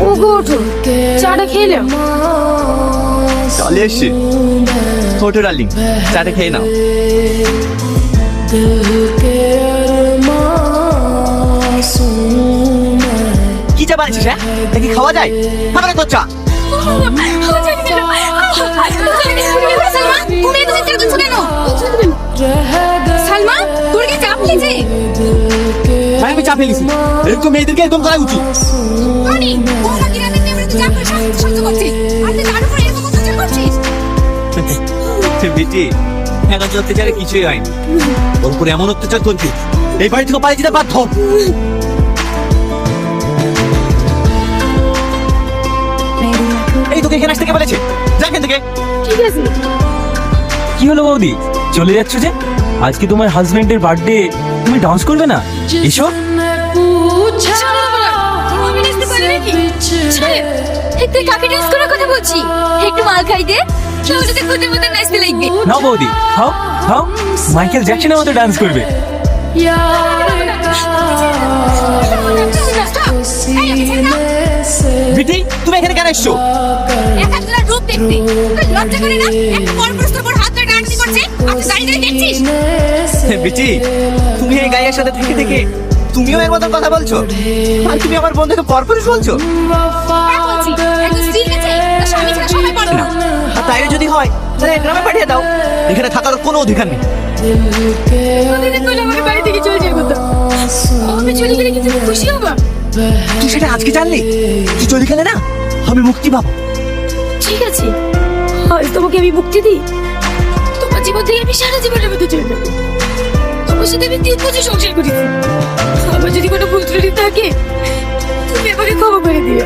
ওগো ওঠো, চাটা খেয়ে নাও। চলে এসছি। ছোট ডার্লিং, চাটা খেয়ে নাও। কি চা বানিয়েছিস? হ্যাঁ, দেখি খাওয়া যায়? খাবে না তোর চা? সালমা, তোর কি চাপ লেগেছে? আমি চা ফেলেছি। এরকম মেয়েদেরকে একদম করা উচিত। বেটি, এখন যে অত্যাচারে কিছুই হয়নি। ওর উপরে এমন অত্যাচার করছি, এই বাড়ি থেকে পালিয়ে যেতে বাধ্য। এই তোকে এখানে আসতে কে বলেছে? যা এখান থেকে। ঠিক আছে। কি হলো বৌদি, চলে যাচ্ছ যে? আজকে তোমার হাজবেন্ডের বার্থডে, তুমি ডান্স করবে না? এসো। তুই কাকে ডান্স করার কথা বলছি? একটু মাল খাই দে, তাহলে তো খুদের মতো নাচতে লাগবে। না বৌদি, খাও খাও, মাইকেল জ্যাকসনের মতো ডান্স করবে। বিটি, তুমি এখানে কেন এসছো? একাত্তরের রূপ দেখতে লজ্জা করে না? একটা পরপুরুষের উপর হাত ধরে ডান্স করছে, আর তুই দাঁড়িয়ে দাঁড়িয়ে দেখছিস? বিটি, তুমি এই গায়ের সাথে থেকে থেকে তুমিও এর মতো কথা বলছো, আর তুমি আমার বন্ধুকে পরপুরুষ বলছো? হ্যাঁ বলছি, একজন স্ত্রী গেছে, তার স্বামী ছাড়া সবাই পরে না। আর তাইলে যদি হয় তাহলে গ্রামে পাঠিয়ে দাও, এখানে থাকার কোনো অধিকার নেই। প্রতিদিন বলে আমাকে বাড়ি থেকে চলে যাবে তো। আমি চলে গেলে কি তুমি খুশি হবা? তুই সেটা আজকে জানলি? তুই চলে গেলে না আমি মুক্তি পাবো। ঠিক আছে, আজ তোমাকে আমি মুক্তি দিই, তোমার জীবন থেকে আমি সারা জীবনের মতো চলে যাবো। তোমার সাথে আমি 3 বছর সংসার করেছি। আমার যদি কোনো ভুল ত্রুটি থাকে, তুমি আমাকে ক্ষমা করে দিও।